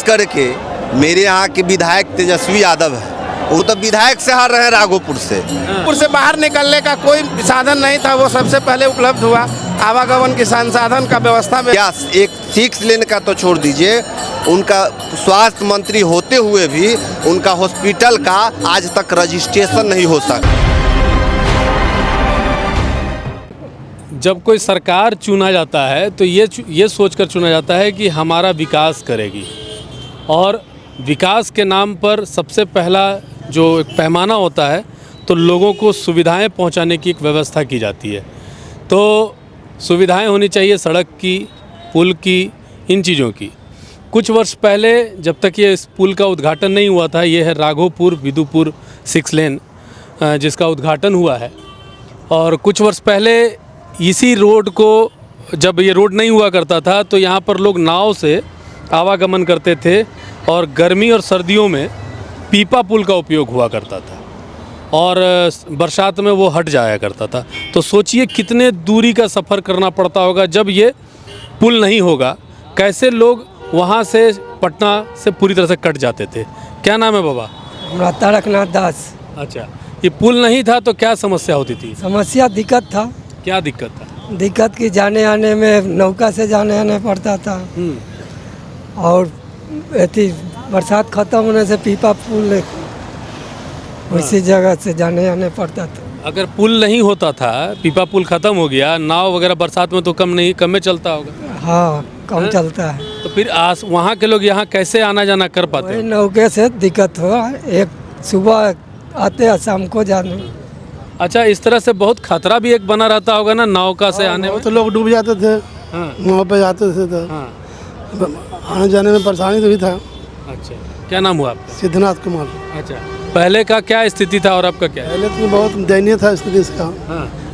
करके मेरे यहाँ के विधायक तेजस्वी यादव है, वो तो विधायक से हार रहे हैं राघोपुर से। राघोपुर से बाहर निकलने का कोई साधन नहीं था, वो सबसे पहले उपलब्ध हुआ। आवागमन के संसाधन का व्यवस्था में क्या एक 6 लेन का तो छोड़ दीजिए, उनका स्वास्थ्य मंत्री होते हुए भी उनका हॉस्पिटल का आज तक रजिस्ट्रेशन नहीं हो सका। जब कोई सरकार चुना जाता है तो ये सोचकर चुना जाता है कि हमारा विकास करेगी, और विकास के नाम पर सबसे पहला जो एक पैमाना होता है तो लोगों को सुविधाएं पहुंचाने की एक व्यवस्था की जाती है। तो सुविधाएं होनी चाहिए सड़क की, पुल की, इन चीज़ों की। कुछ वर्ष पहले जब तक ये इस पुल का उद्घाटन नहीं हुआ था, ये है राघोपुर विदुपुर 6 लेन जिसका उद्घाटन हुआ है। और कुछ वर्ष पहले इसी रोड को, जब ये रोड नहीं हुआ करता था तो यहाँ पर लोग नाव से आवागमन करते थे, और गर्मी और सर्दियों में पीपा पुल का उपयोग हुआ करता था, और बरसात में वो हट जाया करता था। तो सोचिए कितने दूरी का सफ़र करना पड़ता होगा जब ये पुल नहीं होगा, कैसे लोग वहाँ से पटना से पूरी तरह से कट जाते थे। क्या नाम है बाबा? हमारा तारकनाथ दास। अच्छा, ये पुल नहीं था तो क्या समस्या होती थी? समस्या दिक्कत था। क्या दिक्कत था? दिक्कत की जाने आने में नौका से जाने आने पड़ता था, और ऐसी बरसात खत्म होने से पीपा पुल उसी जगह से जाने आने पड़ता था। अगर पुल नहीं होता था, पीपा पुल ख़त्म हो गया, नाव वगैरह बरसात में तो कम में चलता होगा। हाँ, कम चलता है। तो फिर वहाँ के लोग यहाँ कैसे आना जाना कर पाते वही हैं? नौके से दिक्कत हुआ, एक सुबह आते हैं शाम को जाने। अच्छा, इस तरह से बहुत खतरा भी एक बना रहता होगा ना नौका से आने में? तो लोग डूब जाते थे, वहाँ पे जाते थे तो आने जाने में परेशानी तो भी था। अच्छा, क्या नाम हुआ आपका? सिद्धनाथ कुमार। अच्छा, पहले का क्या स्थिति था और आपका क्या है? पहले तो बहुत दयनीय था स्थिति इसका,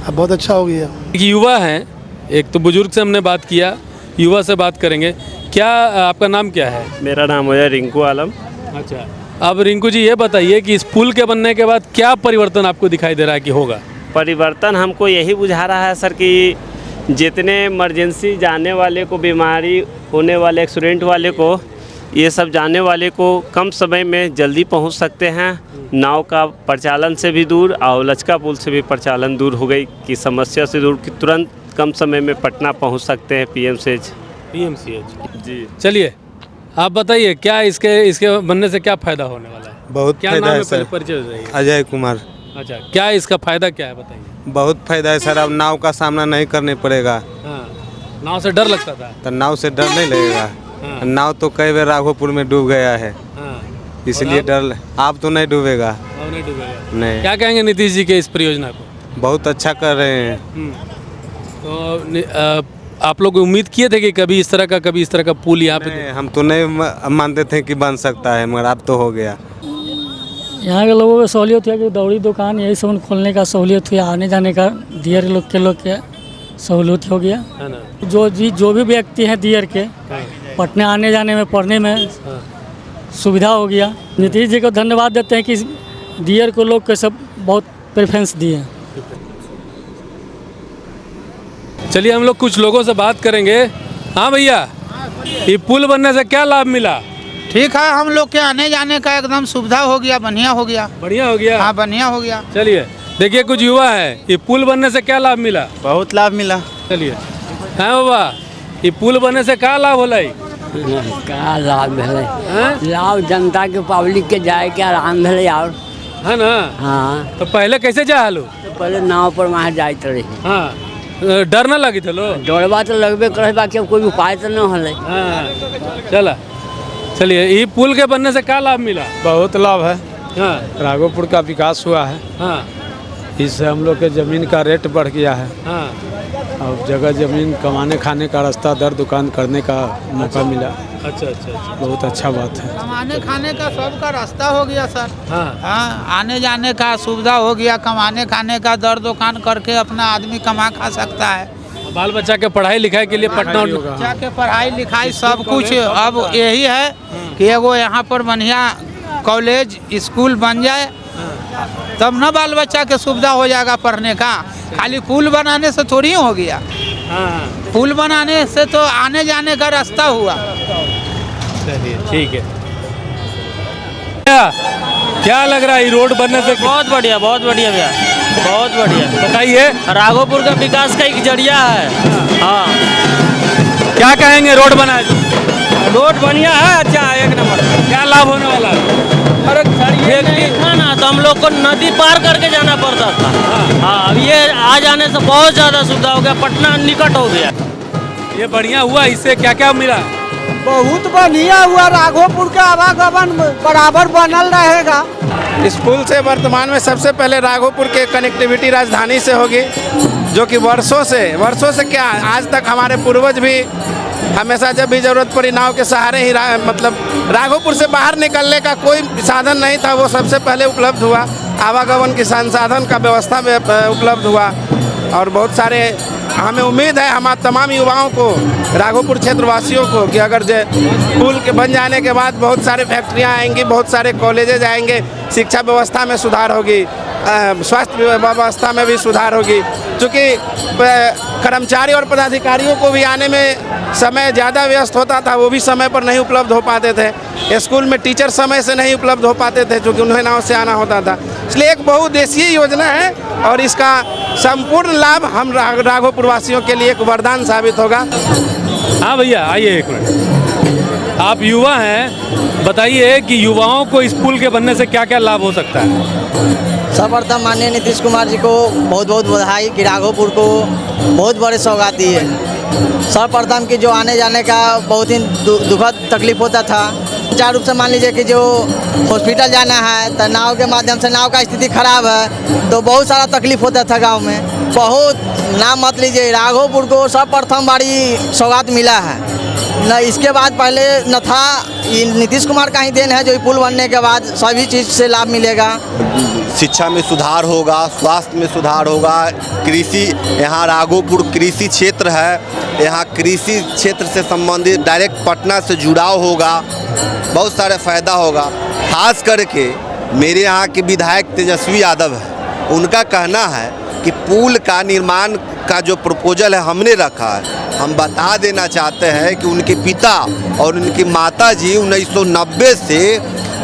अब बहुत अच्छा हो गया। एक युवा हैं, एक तो बुजुर्ग से हमने बात किया, युवा से बात करेंगे। क्या आपका नाम क्या है? मेरा नाम है रिंकू आलम। अच्छा, अब रिंकू जी ये बताइए कि इस पुल के बनने के बाद क्या परिवर्तन आपको दिखाई दे रहा है कि होगा? परिवर्तन हमको यही बुझा रहा है सर कि जितने इमरजेंसी जाने वाले को, बीमारी होने वाले, एक्सीडेंट वाले को, ये सब जाने वाले को कम समय में जल्दी पहुंच सकते हैं। नाव का प्रचालन से भी दूर और लचका पुल से भी प्रचालन दूर हो गई कि समस्या से दूर, कि तुरंत कम समय में पटना पहुंच सकते हैं पीएमसीएच जी। चलिए आप बताइए, क्या इसके बनने से क्या फ़ायदा होने वाला है? बहुत क्या फायदा नाम है है? सर। परिचय दीजिए। अजय कुमार। अच्छा, क्या इसका फ़ायदा क्या है बताइए? बहुत फायदा है सर, अब नाव का सामना नहीं करने पड़ेगा। हाँ, नाव से डर लगता था। तो नाव से डर नहीं लगेगा। हाँ। नाव तो कई बार राघोपुर में डूब गया है, हाँ, इसलिए डर। आप तो नहीं डूबेगा। अब नहीं डूबेगा। नहीं, क्या कहेंगे नीतीश जी के इस परियोजना को? बहुत अच्छा कर रहे हैं। तो आप लोग उम्मीद किए थे कि कभी इस तरह का पुल यहाँ पे? नहीं, हम तो नहीं मानते थे कि बन सकता है, मगर अब तो हो गया। यहाँ के लोगों को सहूलियत है कि दौड़ी दुकान यही सब खोलने का सहूलियत हुआ, आने जाने का दियर लोग के सहूलियत हो गया है ना? जो भी व्यक्ति हैं दियर के, पटना आने जाने में, पढ़ने में सुविधा हो गया। नीतीश जी को धन्यवाद देते हैं कि दियर को लोग के सब बहुत प्रेफरेंस दिए। चलिए हम लोग कुछ लोगों से बात करेंगे। हाँ भैया, ये पुल बनने से क्या लाभ मिला? ठीक है, हम लोग के आने जाने का एकदम सुविधा हो गया, बढ़िया हो गया। बढ़िया हो गया? हाँ, बढ़िया हो गया। चलिए देखिए, कुछ युवा है, ये पुल बनने से क्या लाभ मिला? बहुत लाभ मिला। चलिए, हाँ बाबा, ये पुल बनने से क्या लाभ होला? क्या लाभ भेले? लाभ जनता के, पब्लिक के जाए के आराम भेले और है ना? हाँ, तो पहले कैसे जा हलो? तो पहले नाव पर वहाँ जाते रही। हाँ, डर न लगी थे लो? डरवा तो लगबे करे, बाकी अब कोई उपाय तो न हले। हाँ, चलिए, ये पुल के बनने से क्या लाभ मिला? बहुत लाभ है। हाँ, राघोपुर का विकास हुआ है। हाँ, इससे हम लोग के ज़मीन का रेट बढ़ गया है। हाँ, और जगह ज़मीन कमाने खाने का रास्ता, दर दुकान करने का मौका मिला। अच्छा, बहुत अच्छा बात है। कमाने खाने का सबका रास्ता हो गया सर। हाँ, हाँ, आने जाने का सुविधा हो गया, कमाने खाने का दर दुकान करके अपना आदमी कमा खा सकता है। बाल बच्चा के पढ़ाई लिखाई के लिए पटना, बच्चा के पढ़ाई लिखाई सब कुछ अब यही है कि एगो यहाँ पर बढ़िया कॉलेज स्कूल बन जाए, तब न बाल बच्चा के सुविधा हो जाएगा पढ़ने का। खाली पुल बनाने से थोड़ी हो गया। पुल बनाने से तो आने जाने का रास्ता हुआ। चलिए ठीक है। क्या लग रहा है रोड बनने से? बहुत बढ़िया भैया, बहुत बढ़िया। बताइए। राघोपुर का विकास का एक जरिया है। हाँ, क्या कहेंगे रोड बनाए तो? रोड बढ़िया है, अच्छा है, एक नंबर। क्या लाभ होने वाला है? अरे नहीं था ना तो हम लोग को नदी पार करके जाना पड़ता था। हाँ, अब ये आ जाने से बहुत ज़्यादा सुविधा हो गया, पटना निकट हो गया। ये बढ़िया हुआ, इससे क्या क्या मिला? बहुत बढ़िया हुआ, राघोपुर का आवागमन बराबर बनल रहेगा। स्कूल से वर्तमान में सबसे पहले राघोपुर के कनेक्टिविटी राजधानी से होगी, जो कि वर्षों से क्या आज तक हमारे पूर्वज भी हमेशा जब भी जरूरत पड़ी नाव के सहारे ही मतलब राघोपुर से बाहर निकलने का कोई साधन नहीं था, वो सबसे पहले उपलब्ध हुआ। आवागमन के संसाधन का व्यवस्था में उपलब्ध हुआ और बहुत सारे हमें उम्मीद है हमारे तमाम युवाओं को, राघोपुर क्षेत्रवासियों को, कि अगर पुल के बन जाने के बाद बहुत सारे फैक्ट्रियां आएंगी, बहुत सारे कॉलेजेज आएंगे, शिक्षा व्यवस्था में सुधार होगी, स्वास्थ्य व्यवस्था में भी सुधार होगी। क्योंकि कर्मचारी और पदाधिकारियों को भी आने में समय ज़्यादा व्यस्त होता था, वो भी समय पर नहीं उपलब्ध हो पाते थे। स्कूल में टीचर समय से नहीं उपलब्ध हो पाते थे, क्योंकि उन्हें नाव से आना होता था। इसलिए एक बहुउद्देशीय योजना है और इसका संपूर्ण लाभ हम राघोपुर वासियों के लिए एक वरदान साबित होगा। हाँ भैया आइए एक मिनट, आप युवा हैं, बताइए कि युवाओं को इस पुल के बनने से क्या क्या लाभ हो सकता है? सर्वप्रथम माननीय नीतीश कुमार जी को बहुत बहुत बधाई कि राघोपुर को बहुत बड़े सौगात दी है। सर्वप्रथम कि जो आने जाने का बहुत ही दुखद तकलीफ होता था, चार रूप से मान लीजिए कि जो हॉस्पिटल जाना है तो नाव के माध्यम से, नाव का स्थिति खराब है तो बहुत सारा तकलीफ होता था गांव में। बहुत नाम मत लीजिए, राघोपुर को सर्वप्रथम बड़ी सौगात मिला है न, इसके बाद पहले न था। ये नीतीश कुमार का ही देन है, जो पुल बनने के बाद सभी चीज़ से लाभ मिलेगा। शिक्षा में सुधार होगा, स्वास्थ्य में सुधार होगा, कृषि, यहाँ राघोपुर कृषि क्षेत्र है, यहाँ कृषि क्षेत्र से संबंधित डायरेक्ट पटना से जुड़ाव होगा, बहुत सारे फ़ायदा होगा। खास करके मेरे यहाँ के विधायक तेजस्वी यादव है, उनका कहना है कि पुल का निर्माण का जो प्रपोजल है हमने रखा है। हम बता देना चाहते हैं कि उनके पिता और उनकी माता जी 1990 से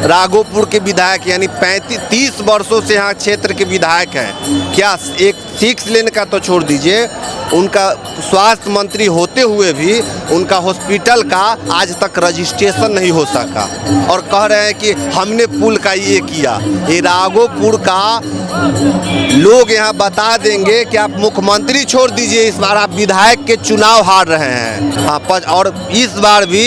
राघोपुर के विधायक, यानी 30 वर्षों से यहाँ क्षेत्र के विधायक हैं। क्या एक 6 लेन का तो छोड़ दीजिए, उनका स्वास्थ्य मंत्री होते हुए भी उनका हॉस्पिटल का आज तक रजिस्ट्रेशन नहीं हो सका, और कह रहे हैं कि हमने पुल का ये किया। ये राघोपुर का लोग यहाँ बता देंगे कि आप मुख्यमंत्री छोड़ दीजिए, इस बार आप विधायक के चुनाव हार रहे हैं। हाँ, और इस बार भी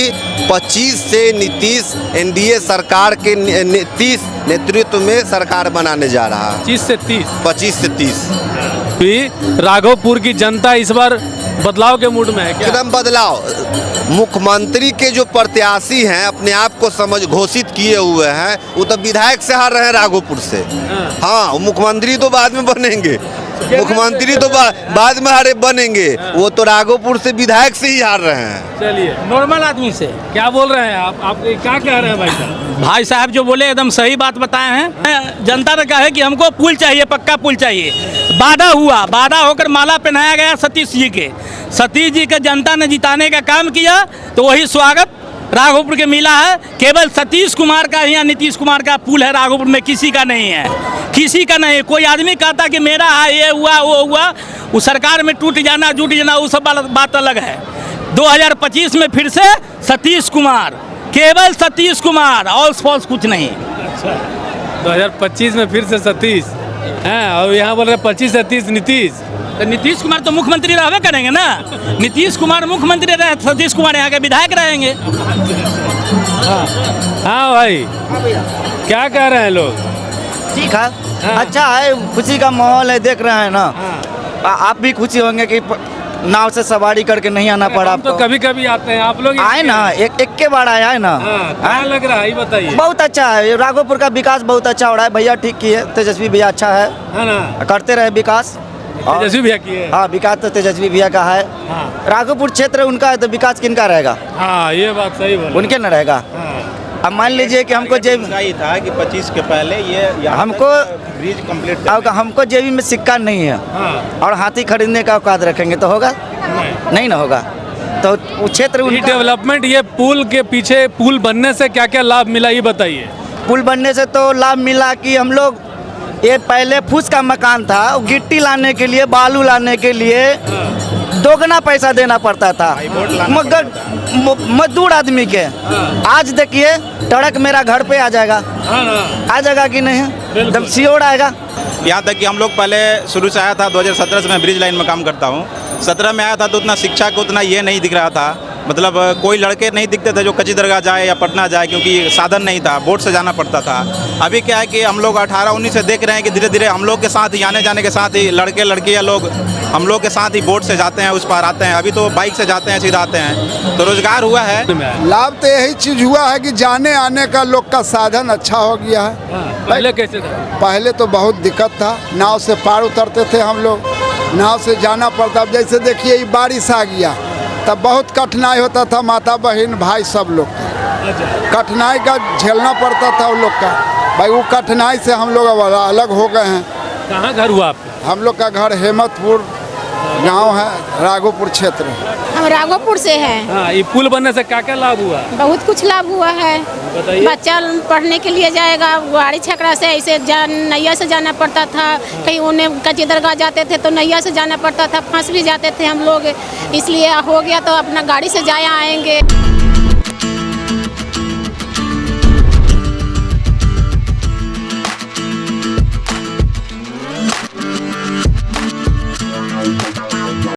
25 से नीतीश एनडीए सरकार के नीतीश नेतृत्व में सरकार बनाने जा रहा है। 25 से 30 राघोपुर की जनता इस बार बदलाव के मूड में है क्या? एकदम बदलाव। मुख्यमंत्री के जो प्रत्याशी हैं, अपने आप को घोषित किए हुए हैं, वो तो विधायक से हार रहे हैं राघोपुर से। हाँ, मुख्यमंत्री तो बाद में बनेंगे, मुख्यमंत्री तो बाद में हारे बनेंगे, वो तो राघोपुर से विधायक से ही हार रहे हैं। चलिए, नॉर्मल आदमी से क्या बोल रहे हैं आप क्या कह रहे हैं भाई साहब? भाई साहब जो बोले एकदम सही बात बताए हैं। जनता ने कहा है कि हमको पुल चाहिए, पक्का पुल चाहिए। वादा होकर माला पहनाया गया सतीश जी के जनता ने जिताने का काम किया, तो वही स्वागत राघोपुर के मिला है। केवल सतीश कुमार का या नीतीश कुमार का पुल है, राघोपुर में किसी का नहीं है, किसी का नहीं। कोई आदमी कहता कि मेरा है, ये हुआ वो हुआ, वो सरकार में टूट जाना जुट जाना, वो सब बात अलग है। 2025 में फिर से सतीश कुमार, केवल सतीश कुमार, और फॉल्स कुछ नहीं। अच्छा, 2025 में फिर से सतीश हैं, और यहाँ बोल रहे 25 से 30 नीतीश। तो नीतीश कुमार तो मुख्यमंत्री रहबे करेंगे ना, नीतीश कुमार मुख्यमंत्री रहे, सतीश कुमार यहाँ के विधायक रहेंगे। हाँ भाई, क्या कह रहे हैं लोग? ठीक है, अच्छा है, खुशी का माहौल है, देख रहे हैं ना। आप भी खुशी होंगे कि नाव से सवारी करके नहीं आना पड़ा। तो कभी कभी आते हैं, आप लोग आए ना, एक के बार आया है ना। क्या लग रहा है ये बताइए? बहुत अच्छा है, राघोपुर का विकास बहुत अच्छा हो रहा है। भैया ठीक किए, तेजस्वी भैया अच्छा है ना, करते रहे विकास। तेजस्वी भैया की है। हाँ, विकास तो तेजस्वी भैया का है। राघोपुर क्षेत्र उनका है, तो विकास किनका रहेगा? हाँ, ये बात सही बोल, उनके न रहेगा। अब मान लीजिए कि हमको था कि 25 के पहले ये हमको ब्रिज कंप्लीट, हमको जेबी में सिक्का नहीं है और हाथी खरीदने का औकात रखेंगे तो होगा? नहीं ना होगा। तो वो क्षेत्र ये डेवलपमेंट, ये पुल के पीछे पुल बनने से क्या क्या लाभ मिला ये बताइए। पुल बनने से तो लाभ मिला कि हम लोग, ये पहले फूस का मकान था, गिट्टी लाने के लिए, बालू लाने के लिए दोगुना पैसा देना पड़ता था मगर मजदूर आदमी के। आज देखिए ट्रक मेरा घर पे आ जाएगा, आ जाएगा कि नहीं, एकदम श्योर आएगा। यहाँ तक कि हम लोग पहले शुरू से आया था 2017 से मैं ब्रिज लाइन में काम करता हूँ। 17 में आया था तो उतना शिक्षा को उतना ये नहीं दिख रहा था, मतलब कोई लड़के नहीं दिखते थे जो कच्ची दरगाह जाए या पटना जाए, क्योंकि साधन नहीं था, बोट से जाना पड़ता था। अभी क्या है कि हम लोग 18-19 से देख रहे हैं कि धीरे धीरे हम लोग के साथ ही, आने जाने के साथ ही लड़के लड़कियाँ लोग हम लोग के साथ ही बोट से जाते हैं, उस पार आते हैं। अभी तो बाइक से जाते हैं, सीधा आते हैं, तो रोजगार हुआ है। लाभ तो यही चीज़ हुआ है कि जाने आने का लोग का साधन अच्छा हो गया है। पहले कैसे था? पहले तो बहुत दिक्कत था, नाव से पार उतरते थे हम लोग, नाव से जाना पड़ता। अब जैसे देखिए ये बारिश आ गया तब बहुत कठिनाई होता था, माता बहन भाई सब लोग का कठिनाई का झेलना पड़ता था उन लोग का। भाई वो कठिनाई से हम लोग अब अलग हो गए हैं। कहाँ घर हुआ आपका? हम लोग का घर हेमतपुर गांव है, राघोपुर क्षेत्र। हम राघोपुर से हैं। हाँ, ये पुल बनने से क्या क्या लाभ हुआ? बहुत कुछ लाभ हुआ है। बताइए। बच्चा पढ़ने के लिए जाएगा, गाड़ी छकड़ा से ऐसे नैया से जाना पड़ता था, कहीं उन्हें कच्ची दरगाह जाते थे तो नैया से जाना पड़ता था, फंस भी जाते थे हम लोग, इसलिए हो गया तो अपना गाड़ी से जाया आएंगे।